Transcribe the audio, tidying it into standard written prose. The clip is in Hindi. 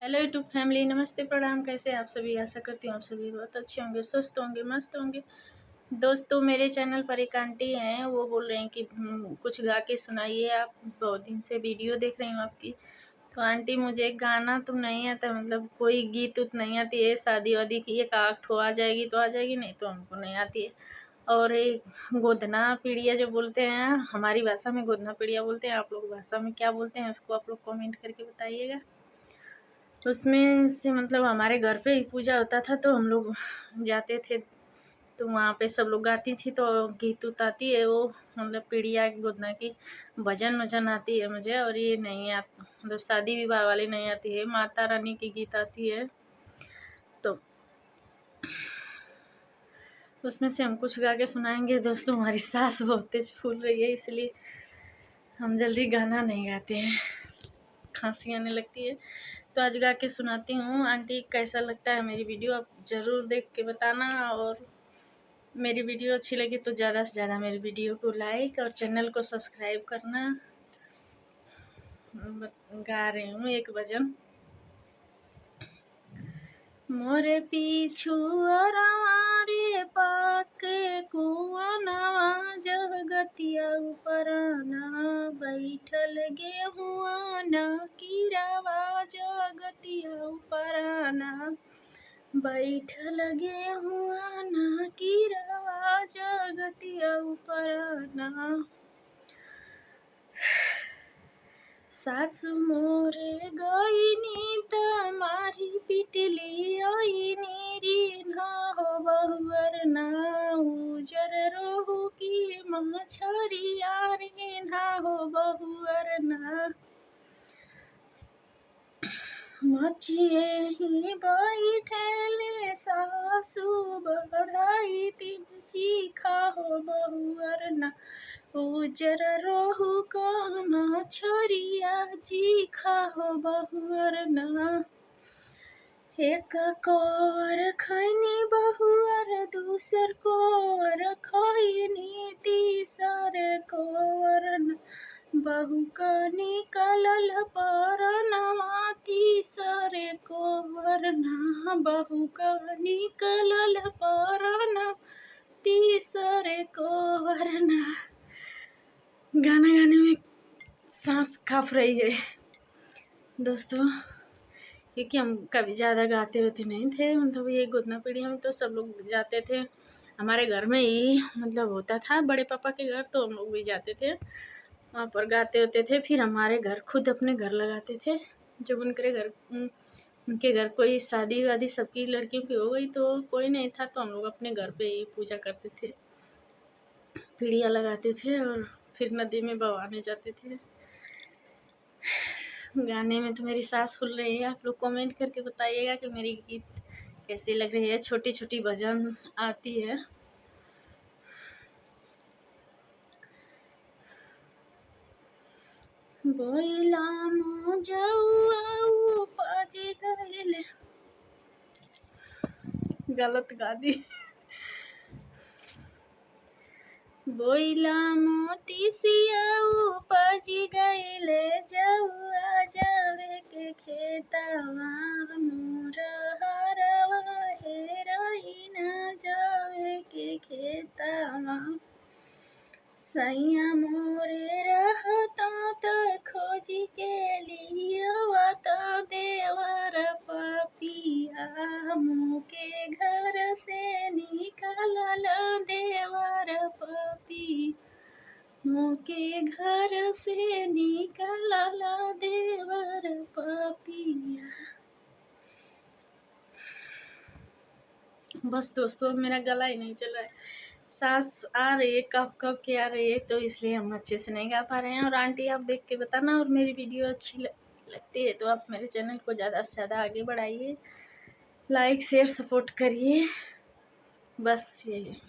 हेलो यूट्यूब फैमिली, नमस्ते प्रणाम। कैसे हैं आप सभी? आशा करती हूँ आप सभी बहुत अच्छे होंगे, स्वस्थ होंगे, मस्त होंगे। दोस्तों, मेरे चैनल पर एक आंटी हैं, वो बोल रहे हैं कि कुछ गा के सुनाइए। आप बहुत दिन से वीडियो देख रही हूँ आपकी। तो आंटी, मुझे गाना तो नहीं आता, मतलब कोई गीत उत नहीं आती है। शादी वादी की एक आठ हो आ जाएगी तो आ जाएगी, नहीं तो हमको नहीं आती है। और एक गोदना पीढ़िया जो बोलते हैं, हमारी भाषा में गोदना पीढ़िया बोलते हैं, आप लोग भाषा में क्या बोलते हैं उसको आप लोग कमेंट करके बताइएगा। उसमें से मतलब हमारे घर पे ही पूजा होता था तो हम लोग जाते थे, तो वहाँ पे सब लोग गाती थी। तो गीत उत आती है, वो मतलब पीढ़िया गोदना की भजन वजन आती है मुझे। और ये नहीं मतलब शादी विवाह वाली नहीं आती है, माता रानी की गीत आती है। तो उसमें से हम कुछ गा के सुनाएंगे। दोस्तों, हमारी सांस बहुत तेज फूल रही है, इसलिए हम जल्दी गाना नहीं गाते हैं, खांसी आने लगती है। तो आज गा के सुनाती हूँ। आंटी, कैसा लगता है मेरी वीडियो आप ज़रूर देख के बताना। और मेरी वीडियो अच्छी लगी तो ज़्यादा से ज़्यादा मेरी वीडियो को लाइक और चैनल को सब्सक्राइब करना। गा रही हूँ एक भजन। मोरे पीछू रे पाक कुआ नवा जगतिया उपराना बैठल गेहुआ न कीरावा जगतिया उपराना बैठल गेहुआ न कीरावा जगतिया उपराना। सासु मोरे गईनी त मारी पिटली ओइनी रिन्हा हो बहुअर ना उजर रोहू की मछरिया रिन्हा हो बहुअर ना। मचिए ही बैठले सासु बढ़ाई तीन चीखा हो बहुअर ना उजर रोहू का मछरिया चीखा हो बहुअर ना। एक कोर खैनी बहुअर दूसर कोर खैनी तीसर कोर न बहु का निकलल परनवा तीसरे कोर ना बहु का निकलल परनवा तीसरे कोर ना। गाना गाने में सांस काँप रही है दोस्तों, क्योंकि हम कभी ज़्यादा गाते होते नहीं थे। मतलब ये गोदना पीढ़िया में तो सब लोग जाते थे, हमारे घर में ही मतलब होता था, बड़े पापा के घर, तो हम लोग भी जाते थे वहाँ पर गाते होते थे। फिर हमारे घर खुद अपने घर लगाते थे। जब उनके घर कोई शादी वादी सबकी लड़कियों की हो गई तो कोई नहीं था, तो हम लोग अपने घर पे ही पूजा करते थे, पीढ़िया लगाते थे और फिर नदी में बहाने जाते थे। गाने में तो मेरी सांस फूल रही है। आप लोग कमेंट करके बताइएगा कि मेरी गीत कैसी लग रही है। छोटी छोटी भजन आती है। बोइला मुझऊ पाजी गइले, गलत गा दी। बोइला मोती सियाऊ पाजी गइले जऊआ जावे के खेतवा मोर हरवा हेरई न जावे के खेतवा। सैया मोरे रहता त खोजी के लिया देवर पापिया मुके घर से निकलल देवर पापी मुके घर से निकलल देवर पापिया। बस दोस्तों, मेरा गला ही नहीं चल रहा है, सांस आ रही है, कब कब के आ रही है, तो इसलिए हम अच्छे से नहीं गा पा रहे हैं। और आंटी, आप देख के बताना। और मेरी वीडियो अच्छी लगती है तो आप मेरे चैनल को ज़्यादा से ज़्यादा आगे बढ़ाइए, लाइक शेयर सपोर्ट करिए। बस यही।